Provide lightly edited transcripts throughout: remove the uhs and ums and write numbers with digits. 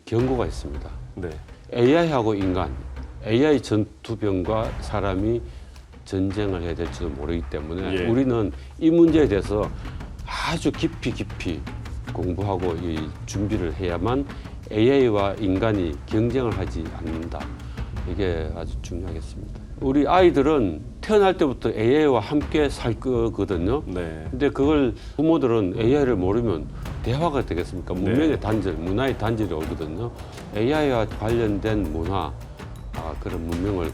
경고가 있습니다. 네. AI하고 인간, AI 전투병과 사람이 전쟁을 해야 될지도 모르기 때문에 예. 우리는 이 문제에 대해서 아주 깊이 공부하고 이 준비를 해야만 AI와 인간이 경쟁을 하지 않는다. 이게 아주 중요하겠습니다. 우리 아이들은 태어날 때부터 AI와 함께 살 거거든요. 네. 근데 그걸 부모들은 AI를 모르면 대화가 되겠습니까? 문명의 단절, 문화의 단절이 오거든요. AI와 관련된 문화, 그런 문명을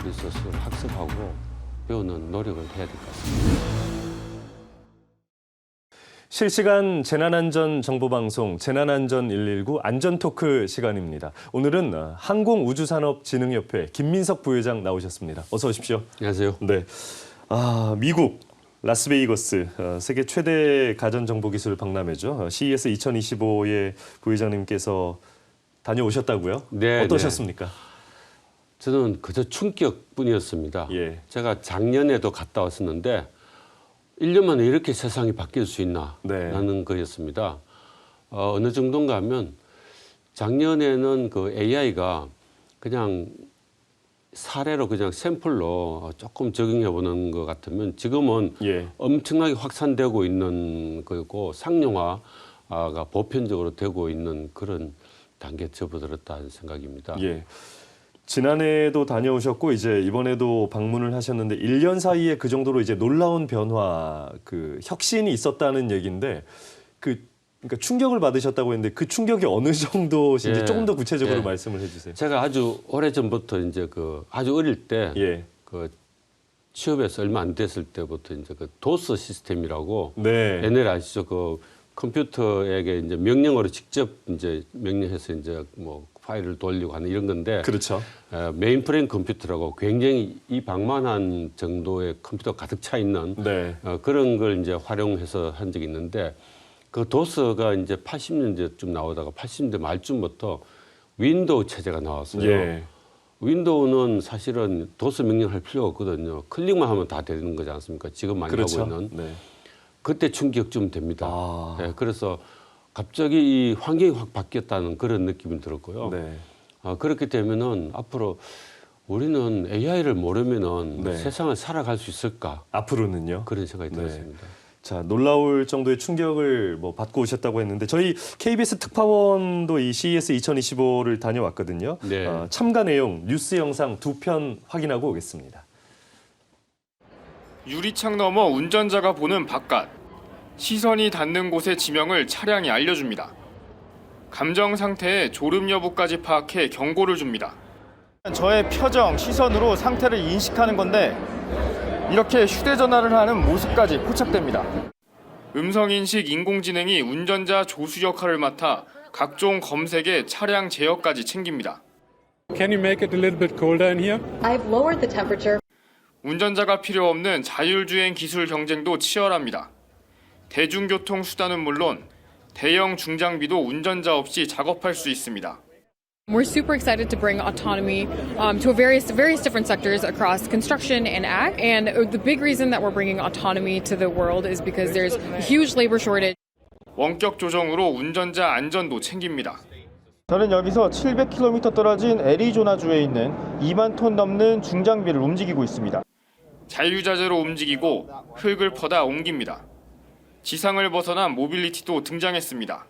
우리 스스로 학습하고 배우는 노력을 해야 될 것 같습니다. 실시간 재난안전 정보방송 재난안전 119 안전토크 시간입니다. 오늘은 항공우주산업진흥협회 김민석 부회장 나오셨습니다. 어서 오십시오. 안녕하세요. 네. 미국 라스베이거스 세계 최대 가전정보기술 박람회죠. CES 2025에 부회장님께서 다녀오셨다고요? 네. 어떠셨습니까? 저는 그저 충격뿐이었습니다. 예. 제가 작년에도 갔다 왔었는데 1년 만에 이렇게 세상이 바뀔 수 있나 라는 거였습니다. 어느 정도인가 하면 작년에는 그 AI가 그냥 사례로 그냥 샘플로 조금 적용해 보는 것 같으면 지금은 엄청나게 확산되고 있는 거고 상용화가 보편적으로 되고 있는 그런 단계에 접어들었다는 생각입니다. 예. 지난해도 다녀오셨고 이제 이번에도 방문을 하셨는데 1년 사이에 그 정도로 이제 놀라운 변화, 그 혁신이 있었다는 얘기인데 그러니까 충격을 받으셨다고 했는데 그 충격이 어느 정도신지 조금 더 구체적으로 말씀을 해주세요. 제가 아주 오래 전부터 이제 아주 어릴 때 취업해서 얼마 안 됐을 때부터 이제 도스 시스템이라고 옛날에 아시죠? 그 컴퓨터에게 이제 명령어로 직접 이제 명령해서 이제 뭐 파일을 돌리고 하는 이런 건데. 그렇죠. 메인프레임 컴퓨터라고 굉장히 이 방만한 정도의 컴퓨터가 가득 차 있는 그런 걸 이제 활용해서 한 적이 있는데 그 도스가 이제 80년대쯤 나오다가 80년대 말쯤부터 윈도우 체제가 나왔어요. 윈도우는 사실은 도스 명령할 필요가 없거든요. 클릭만 하면 다 되는 거지 않습니까? 지금 많이 하고 있는. 그때 충격 좀 됩니다. 그래서 갑자기 이 환경이 확 바뀌었다는 그런 느낌이 들었고요. 그렇게 되면은 앞으로 우리는 AI를 모르면은 세상을 살아갈 수 있을까? 앞으로는요? 그런 생각이 들었습니다. 자, 놀라울 정도의 충격을 받고 오셨다고 했는데 저희 KBS 특파원도 이 CES 2025를 다녀왔거든요. 참가 내용, 뉴스 영상 2편 확인하고 오겠습니다. 유리창 너머 운전자가 보는 바깥. 시선이 닿는 곳의 지명을 차량이 알려줍니다. 감정 상태의 졸음 여부까지 파악해 경고를 줍니다. 저의 표정, 시선으로 상태를 인식하는 건데 이렇게 휴대전화를 하는 모습까지 포착됩니다. 음성인식 인공지능이 운전자 조수 역할을 맡아 각종 검색에 차량 제어까지 챙깁니다. Can you make it a little bit colder in here? I've lowered the temperature. 운전자가 필요 없는 자율주행 기술 경쟁도 치열합니다. 대중교통 수단은 물론 대형 중장비도 운전자 없이 작업할 수 있습니다. We're super excited to bring autonomy to various different sectors across construction and ag. And the big reason that we're bringing autonomy to the world is because there's a huge labor shortage. 원격 조정으로 운전자 안전도 챙깁니다. 저는 여기서 700km 떨어진 애리조나주에 있는 2만 톤 넘는 중장비를 움직이고 있습니다. 자유자재로 움직이고 흙을 퍼다 옮깁니다. 지상을 벗어난 모빌리티도 등장했습니다.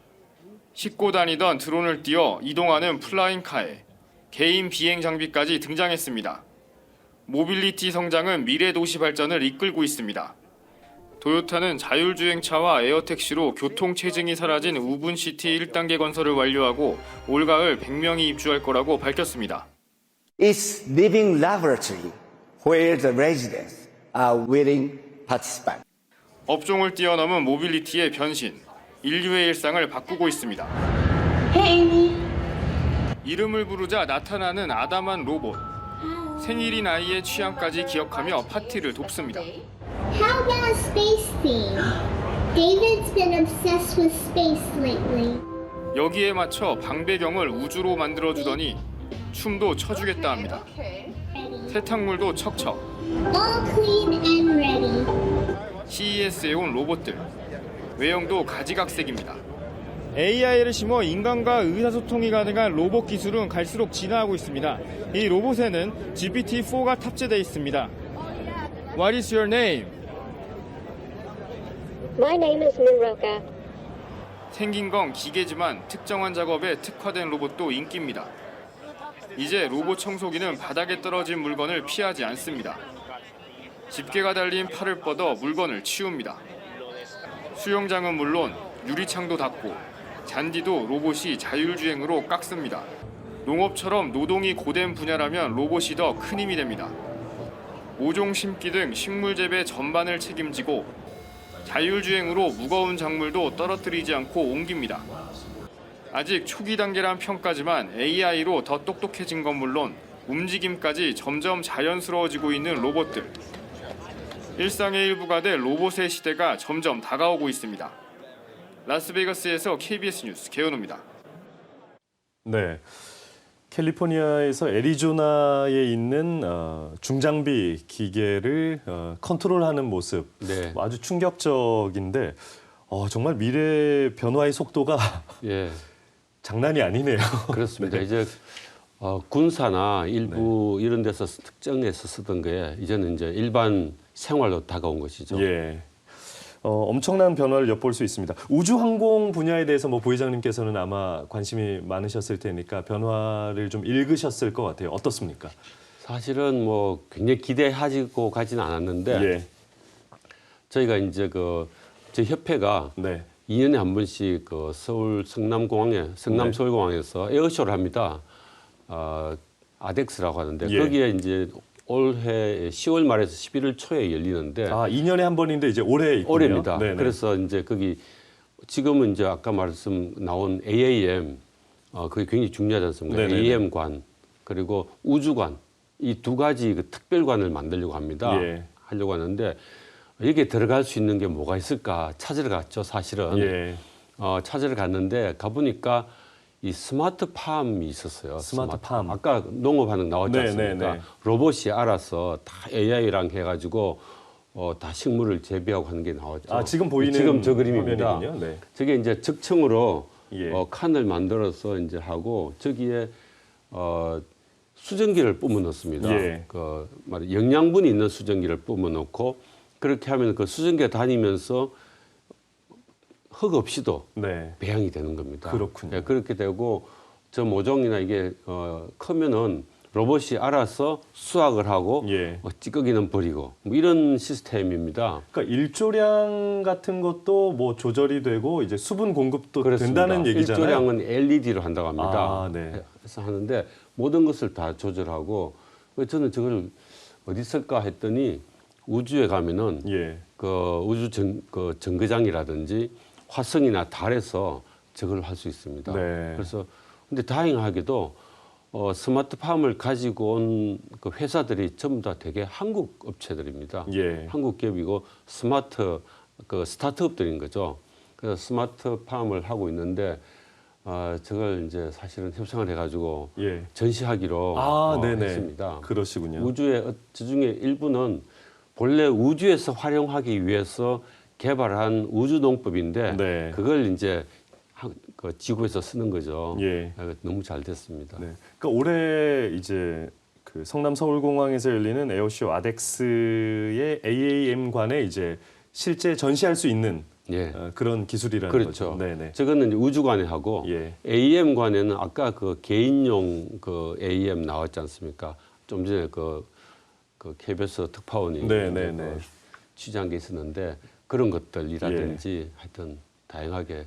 싣고 다니던 드론을 띄워 이동하는 플라잉카에 개인 비행 장비까지 등장했습니다. 모빌리티 성장은 미래 도시 발전을 이끌고 있습니다. 도요타는 자율주행차와 에어택시로 교통체증이 사라진 우분시티 1단계 건설을 완료하고 올가을 100명이 입주할 거라고 밝혔습니다. It's living laboratory where the residents are willing participants. 업종을 뛰어넘은 모빌리티의 변신, 인류의 일상을 바꾸고 있습니다. Hey. 이름을 부르자 나타나는 아담한 로봇. 생일인 아이의 취향까지 기억하며 파티를 돕습니다. How about a space theme? David's been obsessed with space lately. 여기에 맞춰 방배경을 우주로 만들어주더니 춤도 춰주겠다 합니다. 세탁물도 척척. All clean and ready. CES에 온 로봇들. 외형도 가지각색입니다. AI를 심어 인간과 의사소통이 가능한 로봇 기술은 갈수록 진화하고 있습니다. 이 로봇에는 GPT-4가 탑재되어 있습니다. What is your name? My name is Miroka. 생긴 건 기계지만 특정한 작업에 특화된 로봇도 인기입니다. 이제 로봇 청소기는 바닥에 떨어진 물건을 피하지 않습니다. 집게가 달린 팔을 뻗어 물건을 치웁니다. 수영장은 물론 유리창도 닫고 잔디도 로봇이 자율주행으로 깎습니다. 농업처럼 노동이 고된 분야라면 로봇이 더 큰 힘이 됩니다. 모종 심기 등 식물 재배 전반을 책임지고 자율주행으로 무거운 작물도 떨어뜨리지 않고 옮깁니다. 아직 초기 단계란 평가지만 AI로 더 똑똑해진 건 물론 움직임까지 점점 자연스러워지고 있는 로봇들. 일상의 일부가 될 로봇의 시대가 점점 다가오고 있습니다. 라스베이거스에서 KBS 뉴스 개은호입니다. 네. 캘리포니아에서 애리조나에 있는 중장비 기계를 컨트롤하는 모습 네. 아주 충격적인데 정말 미래 변화의 속도가 예. 장난이 아니네요. 그렇습니다. 이제 군사나 일부 이런 데서 특정해서 쓰던 게 이제는 이제 일반 생활로 다가온 것이죠. 예. 엄청난 변화를 엿볼 수 있습니다. 우주항공 분야에 대해서 뭐 부회장님께서는 아마 관심이 많으셨을 테니까 변화를 좀 읽으셨을 것 같아요. 어떻습니까? 사실은 뭐 굉장히 기대하고 가지는 않았는데 예. 저희가 이제 저희 협회가 네. 2년에 한 번씩 서울 성남 서울공항에서 에어쇼를 합니다. 아덱스라고 하는데 예. 거기에 이제 올해 10월 말에서 11월 초에 열리는데 2년에 한 번인데 이제 올해 있군요. 올해입니다. 네네. 그래서 이제 거기 지금은 이제 아까 나온 AAM 그게 굉장히 중요하지 않습니까? 네네네. AAM관 그리고 우주관 이 두 가지 특별관을 만들려고 합니다. 예. 하려고 하는데 여기에 들어갈 수 있는 게 뭐가 있을까 찾으러 갔죠, 사실은. 예. 찾으러 갔는데 가보니까 이 스마트팜이 있었어요. 스마트팜. 아까 농업하는 나왔지 않습니까? 네네네. 로봇이 알아서 다 AI랑 해가지고 다 식물을 재배하고 하는 게 나왔죠. 지금 보이는 지금 저 그림입니다. 화면이군요. 네. 저게 이제 적층으로 예. 칸을 만들어서 이제 하고 저기에 수증기를 뿜어 넣습니다. 예. 영양분이 있는 수증기를 뿜어 넣고 그렇게 하면 그 수증기가 다니면서 흙 없이도 네. 배양이 되는 겁니다. 그렇군요. 예, 그렇게 되고 저 모종이나 이게 크면은 로봇이 알아서 수확을 하고 예. 찌꺼기는 버리고 뭐 이런 시스템입니다. 그러니까 일조량 같은 것도 뭐 조절이 되고 이제 수분 공급도 그렇습니다. 된다는 얘기잖아요. 일조량은 LED로 한다고 합니다. 네. 그래서 하는데 모든 것을 다 조절하고 저는 저걸 어디 쓸까 했더니 우주에 가면은 예. 우주 정거장이라든지 화성이나 달에서 저걸 할 수 있습니다. 네. 그래서 근데 다행하게도 스마트팜을 가지고 온 그 회사들이 전부 다 되게 한국 업체들입니다. 예. 한국 기업이고 스타트업들인 거죠. 그래서 스마트팜을 하고 있는데 저걸 이제 사실은 협상을 해가지고 예. 전시하기로 네네. 했습니다. 그러시군요. 우주에 저중에 일부는 본래 우주에서 활용하기 위해서 개발한 우주농법인데 네. 그걸 이제 지구에서 쓰는 거죠. 예. 너무 잘 됐습니다. 네. 그러니까 올해 이제 그 성남 서울공항에서 열리는 에어쇼 아덱스의 AAM관에 이제 실제 전시할 수 있는 예. 그런 기술이라는 그렇죠. 거죠. 네네. 저거는 이제 우주관에 하고 예. AEM관에는 아까 개인용 AEM 나왔지 않습니까? 좀 전에 그 KBS 특파원이 네네네. 취재한 게 있었는데 그런 것들이라든지 하여튼 다양하게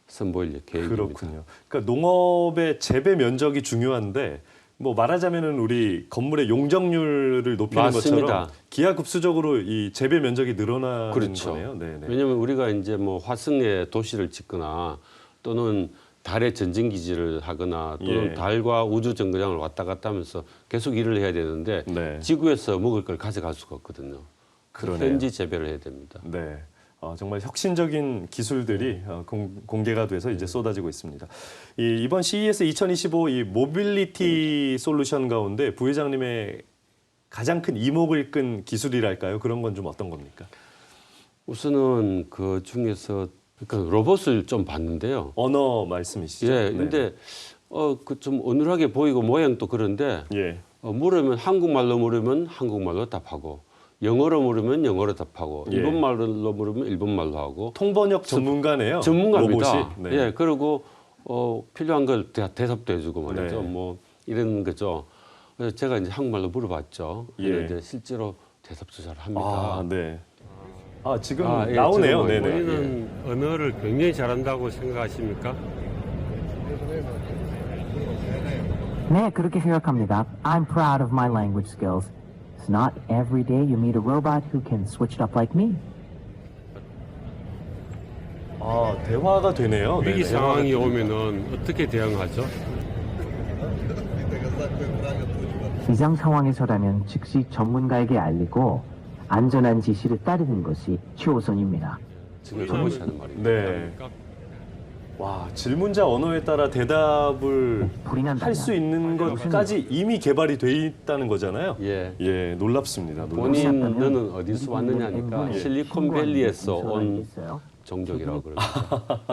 선보일 계획입니다. 그렇군요. 그러니까 농업의 재배 면적이 중요한데 뭐 말하자면은 우리 건물의 용적률을 높이는 맞습니다. 것처럼 기하급수적으로 이 재배 면적이 늘어나는 그렇죠. 거네요. 네네. 왜냐하면 우리가 이제 뭐 화성에 도시를 짓거나 또는 달에 전진 기지를 하거나 또는 예. 달과 우주 정거장을 왔다 갔다 하면서 계속 일을 해야 되는데 네. 지구에서 먹을 걸 가져갈 수가 없거든요. 그러네요. 현지 재배를 해야 됩니다. 네. 정말 혁신적인 기술들이 공개가 돼서 이제 쏟아지고 있습니다. 이번 CES 2025 이 모빌리티 솔루션 가운데 부회장님의 가장 큰 이목을 끈 기술이랄까요? 그런 건 좀 어떤 겁니까? 우선은 그 중에서 그러니까 로봇을 좀 봤는데요. 언어 말씀이시죠? 예, 근데 그 좀 어눌하게 보이고 모양도 그런데 예. 물으면 한국말로 물으면 한국말로 답하고 영어로 물으면 영어로 답하고 예. 일본말로 물으면 일본말로 하고 통번역 전문가네요. 전문가입니다. 로봇이. 네. 예, 그리고 필요한 걸 대답도 해주고 말이죠. 네. 뭐 이런 거죠. 그래서 제가 이제 한국말로 물어봤죠. 예. 이제 실제로 대답도 잘 합니다. 아, 네. 아, 지금 예, 나오네요. 지금 네네. 본인은 언어를 굉장히 잘한다고 생각하십니까? 네, 그렇게 생각합니다. I'm proud of my language skills. It's not every day you meet a robot who can switch it up like me. 아, 대화가 되네요. 위기 네네. 상황이 오면은 어떻게 대응하죠? 비상 상황에서라면 즉시 전문가에게 알리고 안전한 지시를 따르는 것이 최우선입니다. 지금 로봇이 하는 말입니다. 네. 와, 질문자 언어에 따라 대답을 할 수 있는 것까지 이미 개발이 돼 있다는 거잖아요. 예. 예, 놀랍습니다. 본인 너는 어디서 왔느냐니까 실리콘밸리에서 온 있어요. 종족이라고 그럽니다.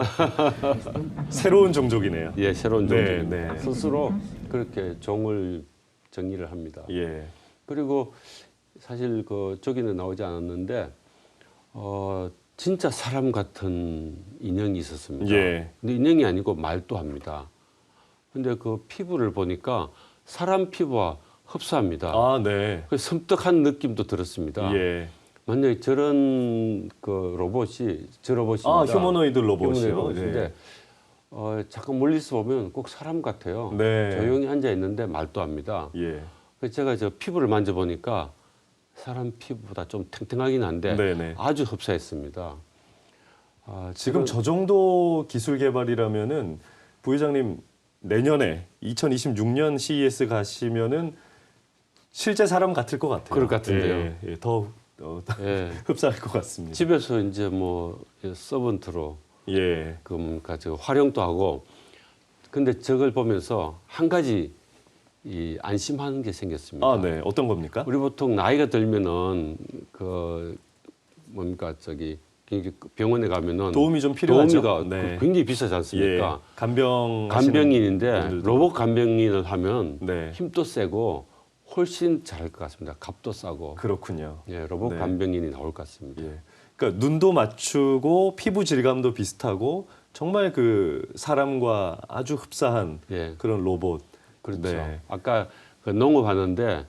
새로운 종족이네요. 예, 새로운 네, 종족입니다. 네. 스스로 그렇게 종을 정의를 합니다. 예. 그리고 사실 그 저기는 나오지 않았는데 진짜 사람 같은 인형이 있었습니다. 예. 근데 인형이 아니고 말도 합니다. 근데 그 피부를 보니까 사람 피부와 흡사합니다. 아, 네. 그 섬뜩한 느낌도 들었습니다. 예. 만약에 저런 그 로봇이 저 로봇입니다. 아, 휴머노이드 로봇이요. 로봇인데 잠깐 멀리서 보면 꼭 사람 같아요. 네. 조용히 앉아 있는데 말도 합니다. 예. 그래서 제가 저 피부를 만져보니까 사람 피부보다 좀 탱탱하긴 한데 네네. 아주 흡사했습니다. 지금 저 정도 기술 개발이라면은 부회장님 내년에 2026년 CES 가시면은 실제 사람 같을 것 같아요. 그럴 것 같은데요. 예, 예, 더 예. 흡사할 것 같습니다. 집에서 이제 뭐 서번트로 예. 가지고 활용도 하고 근데 저걸 보면서 한 가지 안심하는 게 생겼습니다. 아, 네. 어떤 겁니까? 우리 보통 나이가 들면은 병원에 가면은 도움이 좀 필요하죠. 도우미가 네. 굉장히 비싸지 않습니까? 예. 간병인인데 분들도. 로봇 간병인을 하면 네. 힘도 세고 훨씬 잘할 것 같습니다. 값도 싸고. 그렇군요. 예, 로봇 네. 간병인이 나올 것 같습니다. 예. 그러니까 눈도 맞추고 피부 질감도 비슷하고 정말 그 사람과 아주 흡사한 예. 그런 로봇. 그렇죠. 네. 아까 그 농업하는데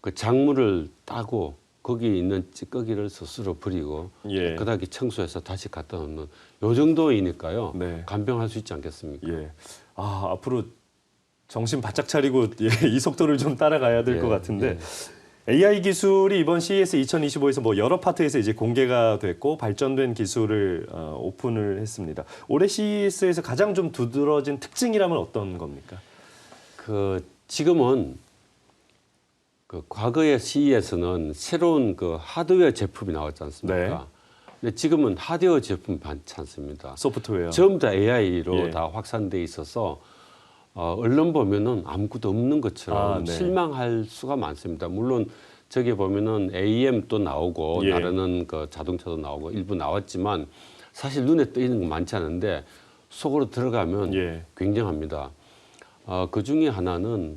그 작물을 따고 거기 있는 찌꺼기를 스스로 버리고 예. 그다음에 청소해서 다시 갖다 놓는 요 정도이니까요. 네. 간병할 수 있지 않겠습니까? 예. 아, 앞으로 정신 바짝 차리고 예, 이 속도를 좀 따라가야 될 것 예, 같은데 AI 기술이 이번 CES 2025에서 뭐 여러 파트에서 이제 공개가 됐고 발전된 기술을 오픈을 했습니다. 올해 CES에서 가장 좀 두드러진 특징이라면 어떤 겁니까? 지금은 과거의 CES는 새로운 하드웨어 제품이 나왔지 않습니까? 네. 근데 지금은 하드웨어 제품이 많지 않습니다. 소프트웨어. 전부 다 AI로 예. 다 확산돼 있어서 언론 보면은 아무것도 없는 것처럼 네. 실망할 수가 많습니다. 물론 저기 보면은 AM도 나오고 예. 나르는 자동차도 나오고 일부 나왔지만 사실 눈에 띄는 건 많지 않은데 속으로 들어가면 예. 굉장합니다. 그 중에 하나는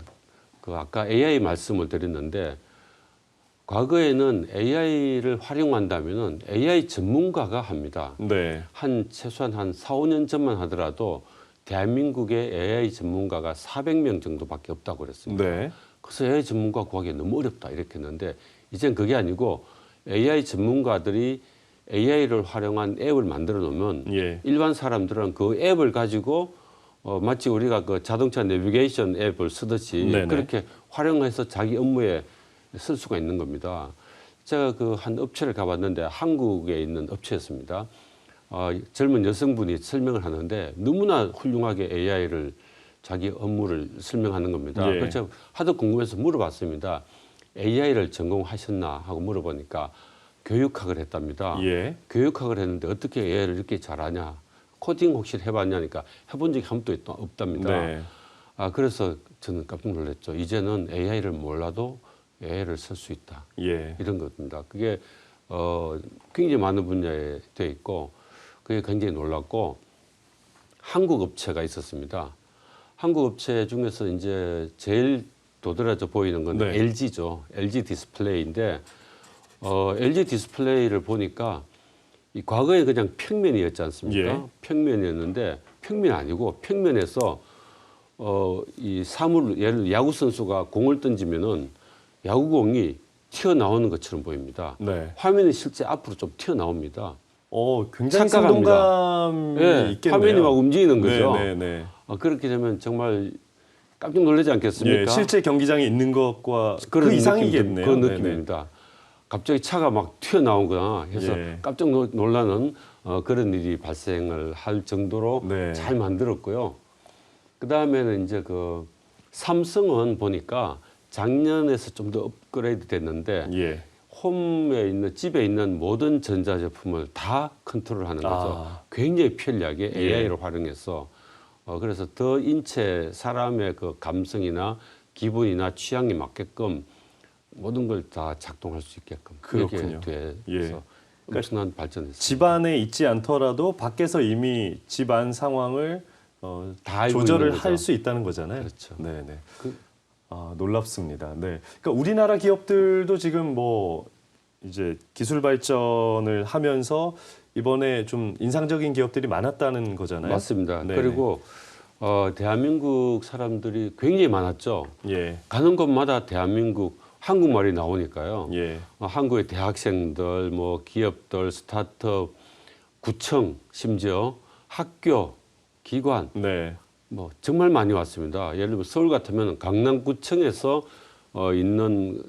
아까 AI 말씀을 드렸는데 과거에는 AI를 활용한다면은 AI 전문가가 합니다. 네. 최소한 한 4, 5년 전만 하더라도 대한민국의 AI 전문가가 400명 정도밖에 없다고 그랬습니다. 네. 그래서 AI 전문가 구하기 너무 어렵다 이렇게 했는데 이젠 그게 아니고 AI 전문가들이 AI를 활용한 앱을 만들어 놓으면 예. 일반 사람들은 그 앱을 가지고 마치 우리가 자동차 내비게이션 앱을 쓰듯이 네네. 그렇게 활용해서 자기 업무에 쓸 수가 있는 겁니다. 제가 한 업체를 가봤는데 한국에 있는 업체였습니다. 젊은 여성분이 설명을 하는데 너무나 훌륭하게 AI를 자기 업무를 설명하는 겁니다. 예. 그래서 제가 하도 궁금해서 물어봤습니다. AI를 전공하셨나 하고 물어보니까 교육학을 했답니다. 예. 교육학을 했는데 어떻게 AI를 이렇게 잘하냐. 코딩 혹시 해봤냐니까 해본 적이 한 번도 없답니다. 네. 그래서 저는 깜짝 놀랐죠. 이제는 AI를 몰라도 AI를 쓸 수 있다. 예. 이런 겁니다. 그게 굉장히 많은 분야에 돼 있고 그게 굉장히 놀랐고 한국 업체가 있었습니다. 한국 업체 중에서 이제 제일 도드라져 보이는 건 네. LG죠. LG 디스플레이인데 LG 디스플레이를 보니까 이 과거에 그냥 평면이었지 않습니까? 예. 평면이었는데 평면이 아니고 평면에서 이 사물 예를 야구 선수가 공을 던지면은 야구공이 튀어나오는 것처럼 보입니다. 네. 화면이 실제 앞으로 좀 튀어나옵니다. 굉장히 착각합니다. 생동감이 네, 있겠네요. 화면이 막 움직이는 거죠. 네, 네, 네. 그렇게 되면 정말 깜짝 놀라지 않겠습니까? 예, 실제 경기장에 있는 것과 그런 그 이상이겠네요. 그런 네네. 느낌입니다. 갑자기 차가 막 튀어나오거나 해서 예. 깜짝 놀라는 그런 일이 발생을 할 정도로 네. 잘 만들었고요. 그 다음에는 이제 그 삼성은 보니까 작년에서 좀 더 업그레이드 됐는데 예. 홈에 있는 집에 있는 모든 전자제품을 다 컨트롤하는 거죠. 굉장히 편리하게 예. AI를 활용해서 그래서 더 인체 사람의 그 감성이나 기분이나 취향에 맞게끔 모든 걸 다 작동할 수 있게끔 그렇군요. 그렇게 예. 돼서 엄청난 발전했습니다. 집 안에 있지 않더라도 밖에서 이미 집 안 상황을 다 알고 조절을 있는 거죠. 할 수 있다는 거잖아요. 그렇죠. 네, 네. 놀랍습니다. 네. 그러니까 우리나라 기업들도 지금 뭐 이제 기술 발전을 하면서 이번에 좀 인상적인 기업들이 많았다는 거잖아요. 맞습니다. 네. 그리고 대한민국 사람들이 굉장히 많았죠. 예. 가는 곳마다 대한민국 한국말이 나오니까요. 예. 한국의 대학생들, 뭐 기업들, 스타트업, 구청, 심지어 학교, 기관, 네. 뭐 정말 많이 왔습니다. 예를 들면 서울 같으면 강남구청에서 있는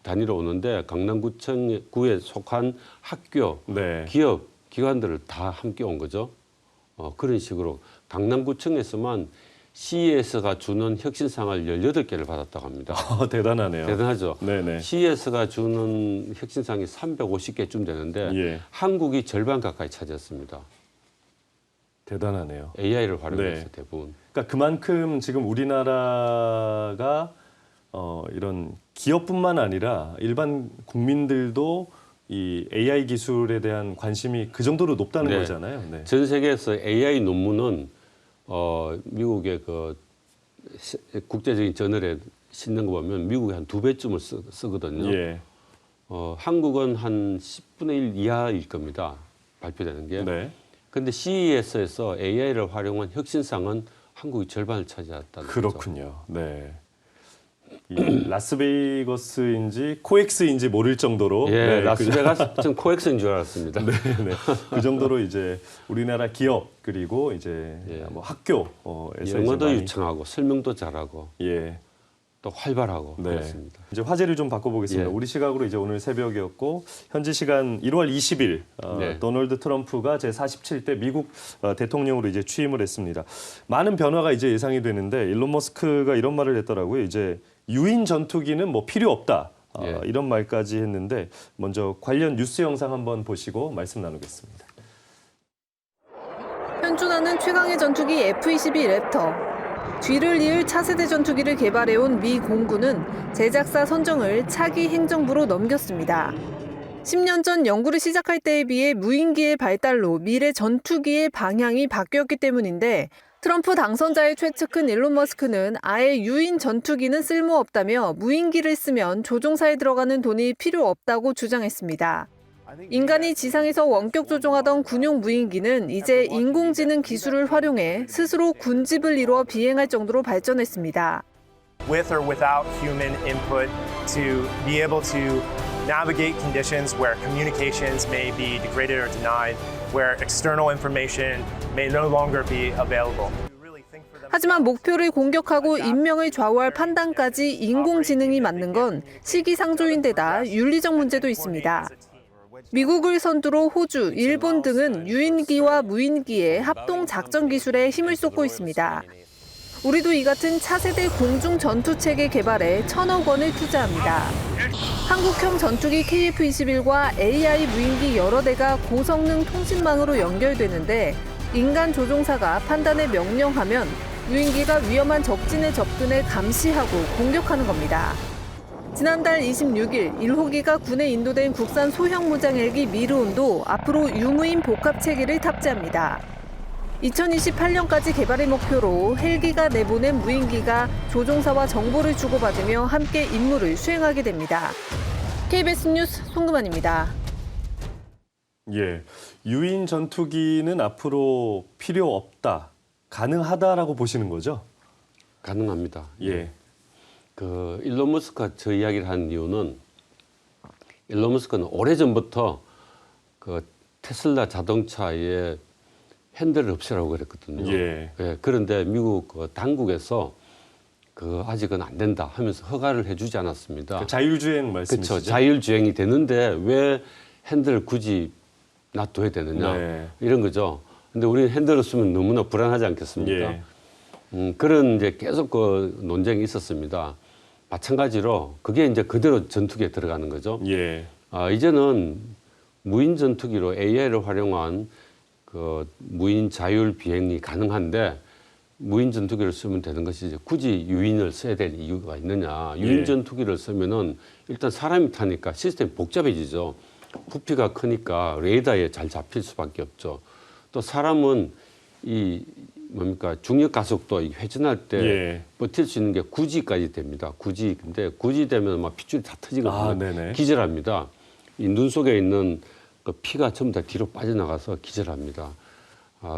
단위로 오는데 강남구청구에 속한 학교, 네. 기업, 기관들을 다 함께 온 거죠. 그런 식으로 강남구청에서만 CES가 주는 혁신상을 18개를 받았다고 합니다. 대단하네요. 대단하죠. 네네. CES가 주는 혁신상이 350개쯤 되는데 예. 한국이 절반 가까이 차지했습니다. 대단하네요. AI를 활용해서 네. 대부분. 그러니까 그만큼 지금 우리나라가 이런 기업뿐만 아니라 일반 국민들도 이 AI 기술에 대한 관심이 그 정도로 높다는 네. 거잖아요. 네. 전 세계에서 AI 논문은 미국의 그 국제적인 저널에 싣는 거 보면 미국이 한 2배쯤을 쓰거든요. 예. 한국은 한 10분의 1 이하일 겁니다. 발표되는 게. 네. 근데 CES에서 AI를 활용한 혁신상은 한국이 절반을 차지했다는 거죠. 그렇군요. 네. 이 라스베이거스인지 코엑스인지 모를 정도로 예, 네, 라스베가스 전 코엑스인 줄 알았습니다. 네, 네. 그 정도로 이제 우리나라 기업 그리고 이제 예. 뭐 학교에서 영어도 이제 많이, 유창하고 설명도 잘하고 예. 또 활발하고 네. 그렇습니다. 이제 화제를 좀 바꿔보겠습니다. 예. 우리 시각으로 이제 오늘 새벽이었고 현지 시간 1월 20일 네. 도널드 트럼프가 제 47대 미국 대통령으로 이제 취임을 했습니다. 많은 변화가 이제 예상이 되는데 일론 머스크가 이런 말을 했더라고요. 이제 유인 전투기는 뭐 필요 없다. 예. 이런 말까지 했는데 먼저 관련 뉴스 영상 한번 보시고 말씀 나누겠습니다. 현존하는 최강의 전투기 F-22 랩터. 뒤를 이을 차세대 전투기를 개발해온 미 공군은 제작사 선정을 차기 행정부로 넘겼습니다. 10년 전 연구를 시작할 때에 비해 무인기의 발달로 미래 전투기의 방향이 바뀌었기 때문인데 트럼프 당선자의 최측근 일론 머스크는 아예 유인 전투기는 쓸모없다며 무인기를 쓰면 조종사에 들어가는 돈이 필요 없다고 주장했습니다. 인간이 지상에서 원격 조종하던 군용 무인기는 이제 인공지능 기술을 활용해 스스로 군집을 이루어 비행할 정도로 발전했습니다. With or without human input to be able to navigate conditions where communications may be degraded or denied, where external information may no longer be available. 하지만 목표를 공격하고 인명을 좌우할 판단까지 인공지능이 맡는 건 시기상조인 데다 윤리적 문제도 있습니다. 미국을 선두로 호주, 일본 등은 유인기와 무인기의 합동 작전 기술에 힘을 쏟고 있습니다. 우리도 이 같은 차세대 공중 전투체계 개발에 1,000억 원을 투자합니다. 한국형 전투기 KF-21과 AI 무인기 여러 대가 고성능 통신망으로 연결되는데 인간 조종사가 판단에 명령하면 무인기가 위험한 적진에 접근해 감시하고 공격하는 겁니다. 지난달 26일 1호기가 군에 인도된 국산 소형 무장 헬기 미르온도 앞으로 유무인 복합 체계를 탑재합니다. 2028년까지 개발을 목표로 헬기가 내보낸 무인기가 조종사와 정보를 주고받으며 함께 임무를 수행하게 됩니다. KBS 뉴스 송금환입니다. 예, 유인 전투기는 앞으로 필요 없다, 가능하다라고 보시는 거죠? 가능합니다. 예. 그 일론 머스크가 저 이야기를 한 이유는 일론 머스크는 오래전부터 그 테슬라 자동차에 핸들을 없애라고 그랬거든요. 예. 예, 그런데 미국 그 당국에서 그 아직은 안 된다 하면서 허가를 해주지 않았습니다. 그 자율주행 말씀이시죠? 그렇죠. 자율주행이 되는데 왜 핸들을 굳이 놔둬야 되느냐 네. 이런 거죠. 근데 우리는 핸들을 쓰면 너무나 불안하지 않겠습니까? 예. 그런 이제 계속 그 논쟁이 있었습니다. 마찬가지로 그게 이제 그대로 전투기에 들어가는 거죠. 예. 이제는 무인 전투기로 AI를 활용한 그 무인 자율 비행이 가능한데 무인 전투기를 쓰면 되는 것이 이제 굳이 유인을 써야 될 이유가 있느냐. 유인 예. 전투기를 쓰면은 일단 사람이 타니까 시스템이 복잡해지죠. 부피가 크니까 레이더에 잘 잡힐 수밖에 없죠. 또 사람은 이 뭡니까 중력 가속도 회전할 때 예. 버틸 수 있는 게 9G까지 됩니다. 9G. 근데 9G 되면 막 핏줄이 다 터지거든요. 네네. 기절합니다. 이 눈 속에 있는 그 피가 전부 다 뒤로 빠져나가서 기절합니다.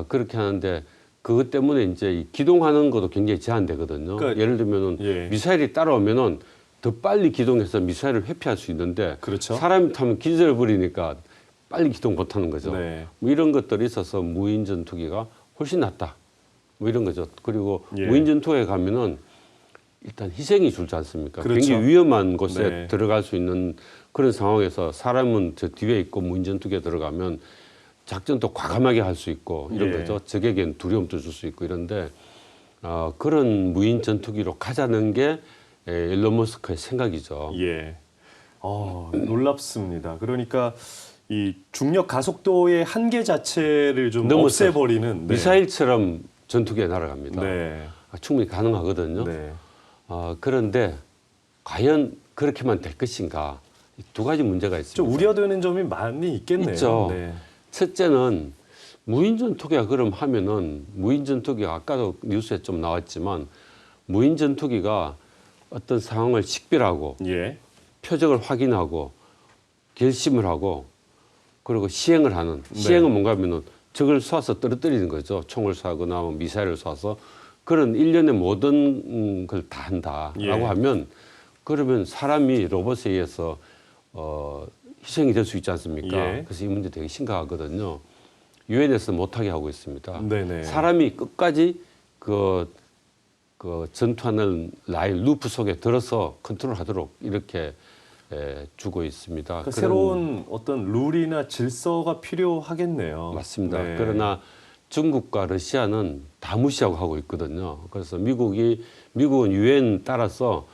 그렇게 하는데 그것 때문에 이제 이 기동하는 것도 굉장히 제한되거든요. 그러니까, 예를 들면은 예. 미사일이 따라오면은 더 빨리 기동해서 미사일을 회피할 수 있는데 그렇죠. 사람이 타면 기절을 버리니까 빨리 기동 못하는 거죠. 네. 뭐 이런 것들이 있어서 무인 전투기가 훨씬 낫다. 뭐 이런 거죠. 그리고 예. 무인 전투기에 가면은 일단 희생이 줄지 않습니까? 그렇죠. 굉장히 위험한 곳에 네. 들어갈 수 있는 그런 상황에서 사람은 저 뒤에 있고 무인 전투기에 들어가면 작전도 과감하게 할 수 있고 이런 예. 거죠. 적에겐 두려움도 줄 수 있고 이런데 그런 무인 전투기로 가자는 게 일론 머스크의 생각이죠. 예. 놀랍습니다. 그러니까 이 중력 가속도의 한계 자체를 좀 넘어서 없애버리는 네. 미사일처럼 전투기에 날아갑니다. 네. 충분히 가능하거든요. 네. 그런데 과연 그렇게만 될 것인가? 두 가지 문제가 있습니다. 좀 우려되는 점이 많이 있겠네요. 있죠. 네. 첫째는 무인 전투기가 그럼 하면은 무인 전투기가 아까도 뉴스에 좀 나왔지만 무인 전투기가 어떤 상황을 식별하고 예. 표적을 확인하고 결심을 하고 그리고 시행을 하는 시행은 뭔가 하면은 적을 쏴서 떨어뜨리는 거죠. 총을 쏴거나 뭐 미사일을 쏴서 그런 일련의 모든 걸 다 한다라고 예. 하면 그러면 사람이 로봇에 의해서 희생이 될 수 있지 않습니까? 예. 그래서 이 문제 되게 심각하거든요. 유엔에서 못하게 하고 있습니다. 네네. 사람이 끝까지 그 전투하는 라인 루프 속에 들어서 컨트롤하도록 이렇게 주고 있습니다. 그러니까 새로운 어떤 룰이나 질서가 필요하겠네요. 맞습니다. 네. 그러나 중국과 러시아는 다 무시하고 하고 있거든요. 그래서 미국은 유엔 따라서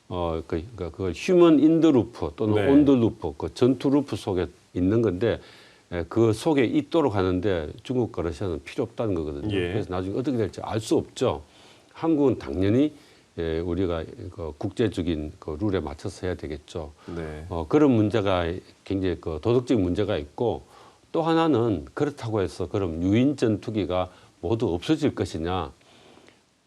그걸 휴먼 인더 루프 또는 네. 온더 루프, 그 전투 루프 속에 있는 건데 그 속에 있도록 하는데 중국과 러시아는 필요 없다는 거거든요. 예. 그래서 나중에 어떻게 될지 알 수 없죠. 한국은 당연히 우리가 그 국제적인 그 룰에 맞춰서 해야 되겠죠. 네. 그런 문제가 굉장히 그 도덕적인 문제가 있고 또 하나는 그렇다고 해서 그럼 유인 전투기가 모두 없어질 것이냐?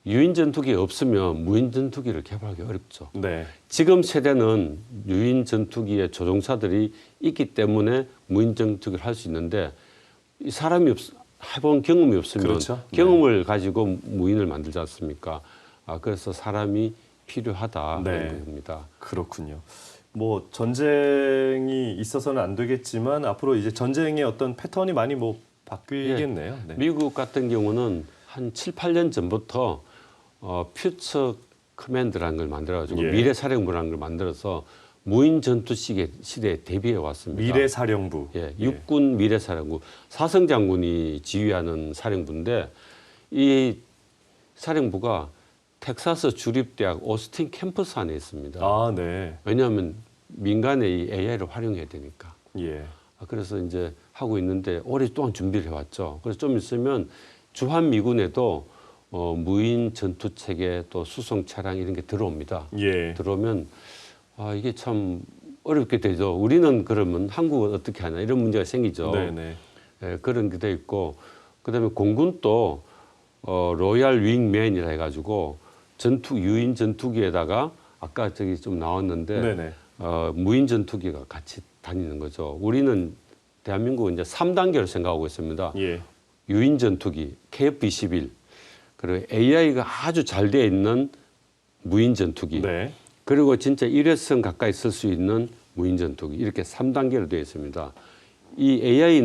유인 전투기 없으면 무인 전투기를 개발하기 어렵죠. 네. 지금 세대는 유인 전투기의 조종사들이 있기 때문에 무인 전투기를 할 수 있는데 이 사람이 해본 경험이 없으면 그렇죠. 경험을 가지고 무인을 만들지 않습니까? 그래서 사람이 필요하다는 네. 겁니다. 그렇군요. 뭐 전쟁이 있어서는 안 되겠지만 앞으로 이제 전쟁의 어떤 패턴이 많이 뭐 바뀌겠네요. 네. 미국 같은 경우는 한 7, 8년 전부터 퓨처 커맨드라는 걸 만들어가지고 예. 미래사령부라는 걸 만들어서 무인 전투 시대에 대비해 왔습니다. 미래사령부. 예, 육군 미래사령부. 사성 장군이 지휘하는 사령부인데 이 사령부가 텍사스 주립대학 오스틴 캠퍼스 안에 있습니다. 네. 왜냐하면 민간의 이 AI를 활용해야 되니까. 예. 그래서 이제 하고 있는데 오랫동안 준비를 해왔죠. 그래서 좀 있으면 주한미군에도 무인 전투 체계 또 수송 차량 이런 게 들어옵니다. 예. 들어오면 이게 참 어렵게 되죠. 우리는 그러면 한국은 어떻게 하냐 이런 문제가 생기죠. 네네. 예, 그런 게 돼 있고 그다음에 공군도 로얄 윙맨이라 해가지고 유인 전투기에다가 아까 저기 좀 나왔는데 네네. 무인 전투기가 같이 다니는 거죠. 우리는 대한민국은 이제 3단계를 생각하고 있습니다. 예. 유인 전투기 KF-21 그리고 AI가 아주 잘 되어 있는 무인 전투기 네. 그리고 진짜 일회성 가까이 쓸 수 있는 무인 전투기 이렇게 3단계로 되어 있습니다. 이 AI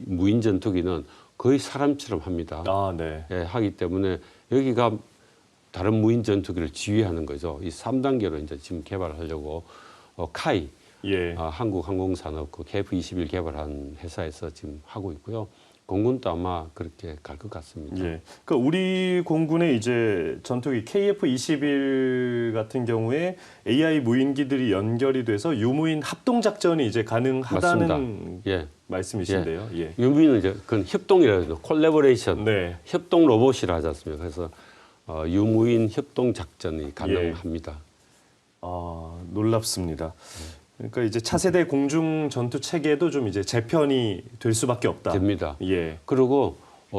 무인 전투기는 거의 사람처럼 합니다. 네. 예, 하기 때문에 여기가 다른 무인 전투기를 지휘하는 거죠. 이 3단계로 이제 지금 개발하려고 카이 예. 한국항공산업 그 KF-21 개발한 회사에서 지금 하고 있고요. 공군도 아마 그렇게 갈 것 같습니다. 예. 그러니까 우리 공군의 이제 전투기 KF-21 같은 경우에 AI 무인기들이 연결이 돼서 유무인 합동 작전이 이제 가능하다는 맞습니다. 예. 말씀이신데요. 예. 유무인은 이제 그건 협동이라고 하죠. 콜래보레이션. 네. 협동 로봇이라 하지 않습니까? 그래서 유무인 협동 작전이 가능합니다. 놀랍습니다. 그러니까 이제 차세대 공중 전투 체계도 좀 이제 재편이 될 수밖에 없다. 됩니다. 예. 그리고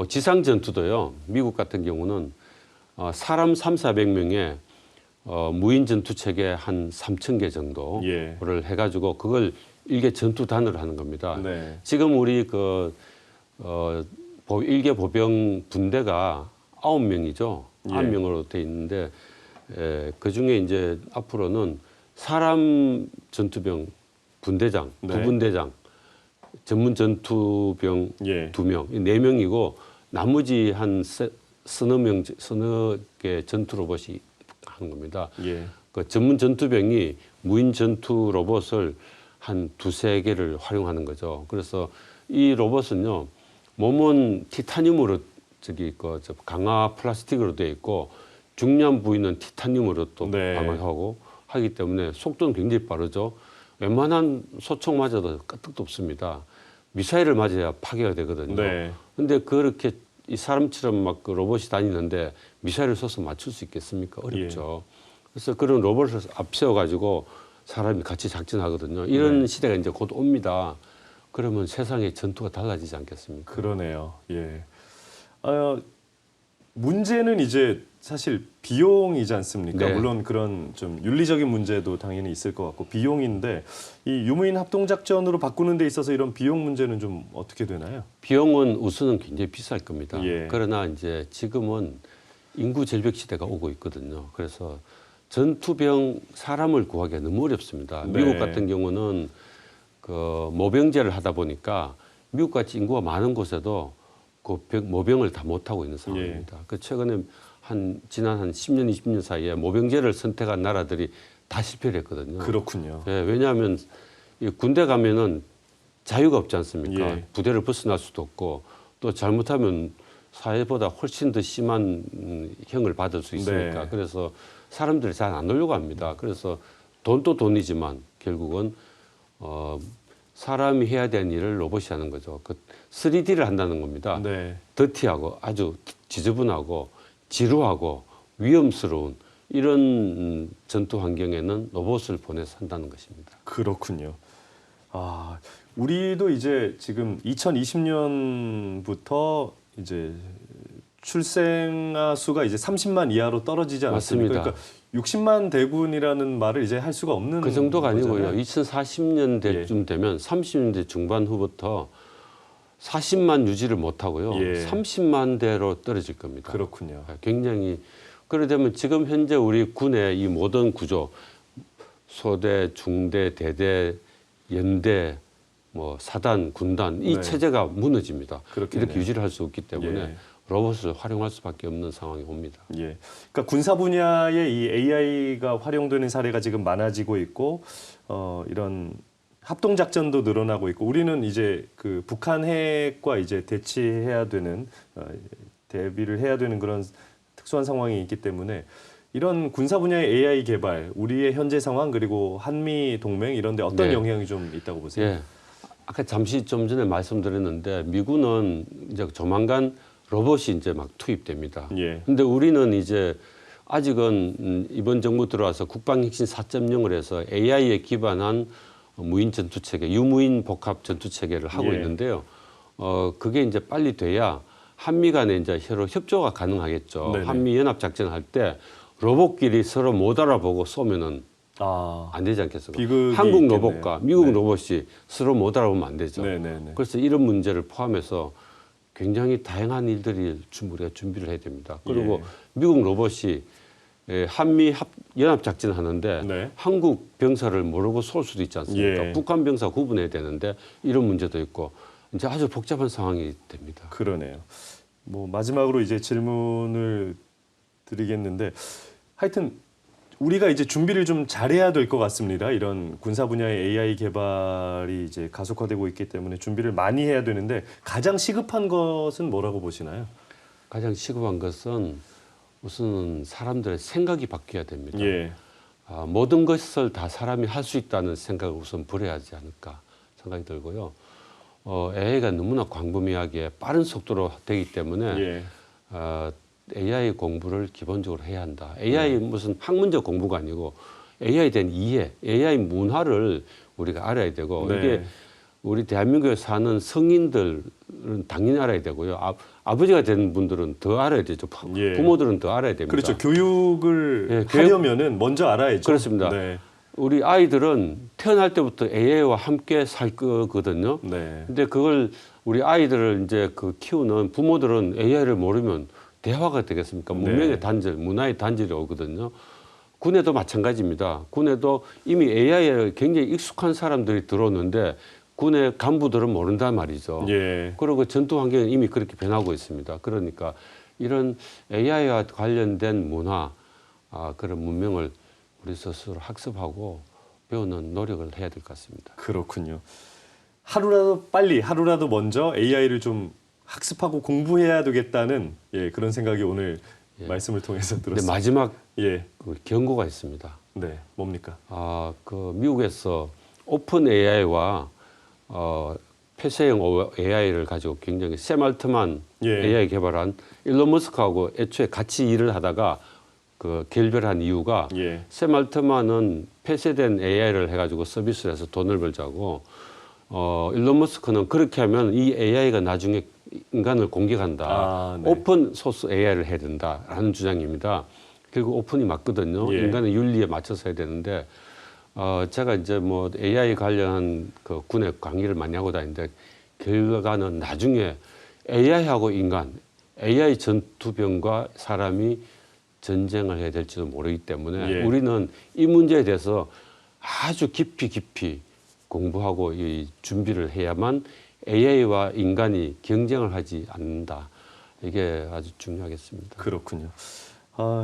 지상 전투도요. 미국 같은 경우는 사람 3,400명에 무인 전투 체계 한 3,000개 정도를 해가지고 그걸 일개 전투단으로 하는 겁니다. 네. 지금 우리 일개 보병 분대가 9명이죠. 9명으로 돼 있는데 그 중에 이제 앞으로는 사람 전투병 분대장, 부분대장, 전문 전투병 2명, 4명이고 나머지 한 서너 개 전투 로봇이 하는 겁니다. 그 전문 전투병이 무인 전투 로봇을 한 2-3개를 활용하는 거죠. 그래서 이 로봇은요, 몸은 티타늄으로 강화 플라스틱으로 되어 있고 중량 부위는 티타늄으로 또 방어하고 하기 때문에 속도는 굉장히 빠르죠. 웬만한 소총 맞아도 까뜩도 없습니다. 미사일을 맞아야 파괴가 되거든요. 근데 그렇게 이 사람처럼 막 그 로봇이 다니는데 미사일을 쏘서 맞출 수 있겠습니까? 어렵죠. 그래서 그런 로봇을 앞세워 가지고 사람이 같이 작전하거든요. 이런 시대가 이제 곧 옵니다. 그러면 세상의 전투가 달라지지 않겠습니까? 그러네요. 예. 문제는 이제 사실 비용이지 않습니까? 네. 물론 그런 좀 윤리적인 문제도 당연히 있을 것 같고 비용인데 이 유무인 합동작전으로 바꾸는 데 있어서 이런 비용 문제는 좀 어떻게 되나요? 비용은 우선은 굉장히 비쌀 겁니다. 예. 그러나 이제 지금은 인구 절벽 시대가 오고 있거든요. 그래서 전투병 사람을 구하기가 너무 어렵습니다. 미국 같은 경우는 그 모병제를 하다 보니까 미국 같이 인구가 많은 곳에도 그 모병을 다 못하고 있는 상황입니다. 그 최근에 지난 한 10년, 20년 사이에 모병제를 선택한 나라들이 다 실패를 했거든요. 그렇군요. 예, 왜냐하면 이 군대 가면은 자유가 없지 않습니까? 부대를 벗어날 수도 없고 또 잘못하면 사회보다 훨씬 더 심한 형을 받을 수 있으니까 그래서 사람들이 잘 안 오려고 합니다. 그래서 돈도 돈이지만 결국은 사람이 해야 되는 일을 로봇이 하는 거죠. 그 3D를 한다는 겁니다. 더티하고 아주 지저분하고 지루하고 위험스러운 이런 전투 환경에는 로봇을 보내서 한다는 것입니다. 그렇군요. 우리도 이제 지금 2020년부터 이제 출생아 수가 이제 30만 이하로 떨어지지 않았습니까? 맞습니다. 그러니까 60만 대군이라는 말을 이제 할 수가 없는 그 정도가 거잖아요. 아니고요. 2040년대쯤 되면 30년대 중반 후부터 40만 유지를 못하고요. 30만 대로 떨어질 겁니다. 그렇군요. 굉장히 그러려면 지금 현재 우리 군의 이 모든 구조 소대, 중대, 대대, 연대, 뭐 사단, 군단 이 체제가 무너집니다. 그렇겠네요. 이렇게 유지를 할 수 없기 때문에 로봇을 활용할 수밖에 없는 상황이 옵니다. 그러니까 군사 분야에 이 AI가 활용되는 사례가 지금 많아지고 있고 이런 합동 작전도 늘어나고 있고 우리는 이제 그 북한 핵과 이제 대치해야 되는 대비를 해야 되는 그런 특수한 상황이 있기 때문에 이런 군사 분야의 AI 개발, 우리의 현재 상황 그리고 한미 동맹 이런 데 어떤 영향이 좀 있다고 보세요? 아까 잠시 좀 전에 말씀드렸는데 미군은 이제 조만간 로봇이 이제 막 투입됩니다. 근데 우리는 이제 아직은 이번 정부 들어와서 국방혁신 4.0을 해서 AI에 기반한 무인 전투 체계, 유무인 복합 전투 체계를 하고 예. 있는데요. 그게 이제 빨리 돼야 한미 간에 이제 서로 협조가 가능하겠죠. 네네. 한미 연합 작전을 할 때 로봇끼리 서로 못 알아보고 쏘면은 안 되지 않겠습니까? 비극이 한국 있겠네요. 로봇과 미국 네. 로봇이 서로 못 알아보면 안 되죠. 네네네. 그래서 이런 문제를 포함해서 굉장히 다양한 일들이 우리가 준비를 해야 됩니다. 그리고 예. 미국 로봇이 한미 연합 작전 하는데 네. 한국 병사를 모르고 쏠 수도 있지 않습니까? 예. 북한 병사 구분해야 되는데 이런 문제도 있고 이제 아주 복잡한 상황이 됩니다. 그러네요. 뭐 마지막으로 이제 질문을 드리겠는데 하여튼 우리가 이제 준비를 좀 잘해야 될 것 같습니다. 이런 군사 분야의 AI 개발이 이제 가속화되고 있기 때문에 준비를 많이 해야 되는데 가장 시급한 것은 뭐라고 보시나요? 가장 시급한 것은 우선 사람들의 생각이 바뀌어야 됩니다. 예. 모든 것을 다 사람이 할 수 있다는 생각을 우선 버려야 하지 않을까 생각이 들고요. AI가 너무나 광범위하게 빠른 속도로 되기 때문에 예. AI 공부를 기본적으로 해야 한다. AI 무슨 학문적 공부가 아니고 AI에 대한 이해, AI 문화를 우리가 알아야 되고 네. 이게 우리 대한민국에 사는 성인들은 당연히 알아야 되고요. 아버지가 된 분들은 더 알아야 되죠. 예. 부모들은 더 알아야 됩니다. 그렇죠. 교육을 예, 하려면은 먼저 알아야죠. 그렇습니다. 네. 우리 아이들은 태어날 때부터 AI와 함께 살 거거든요. 네. 근데 그걸 우리 아이들을 이제 키우는 부모들은 AI를 모르면 대화가 되겠습니까? 문명의 네. 단절, 문화의 단절이 오거든요. 군에도 마찬가지입니다. 군에도 이미 AI에 굉장히 익숙한 사람들이 들어오는데 군의 간부들은 모른단 말이죠. 예. 그리고 전투 환경은 이미 그렇게 변하고 있습니다. 그러니까 이런 AI와 관련된 문화, 그런 문명을 우리 스스로 학습하고 배우는 노력을 해야 될 것 같습니다. 그렇군요. 하루라도 먼저 AI를 좀 학습하고 공부해야 되겠다는 그런 생각이 오늘 말씀을 통해서 근데 들었습니다. 마지막 예. 경고가 있습니다. 네, 뭡니까? 미국에서 오픈 AI와 폐쇄형 AI를 가지고 굉장히 샘 알트만 AI 개발한 일론 머스크하고 애초에 같이 일을 하다가 결별한 이유가 샘 알트만은 폐쇄된 AI를 해가지고 서비스를 해서 돈을 벌자고 일론 머스크는 그렇게 하면 이 AI가 나중에 인간을 공격한다. 네. 오픈 소스 AI를 해야 된다라는 주장입니다. 결국 오픈이 맞거든요. 인간의 윤리에 맞춰서 해야 되는데 제가 이제 뭐 AI 관련한 군의 강의를 많이 하고 다니는데 결과는 나중에 AI하고 인간, AI 전투병과 사람이 전쟁을 해야 될지도 모르기 때문에 우리는 이 문제에 대해서 아주 깊이 공부하고 이 준비를 해야만 AI와 인간이 경쟁을 하지 않는다. 이게 아주 중요하겠습니다. 그렇군요.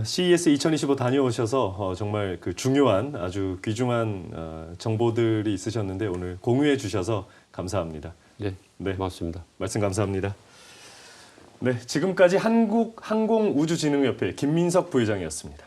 CES 2025 다녀오셔서 정말 중요한 아주 귀중한 정보들이 있으셨는데 오늘 공유해 주셔서 감사합니다. 네, 고맙습니다. 말씀 감사합니다. 네, 지금까지 한국항공우주진흥협회 김민석 부회장이었습니다.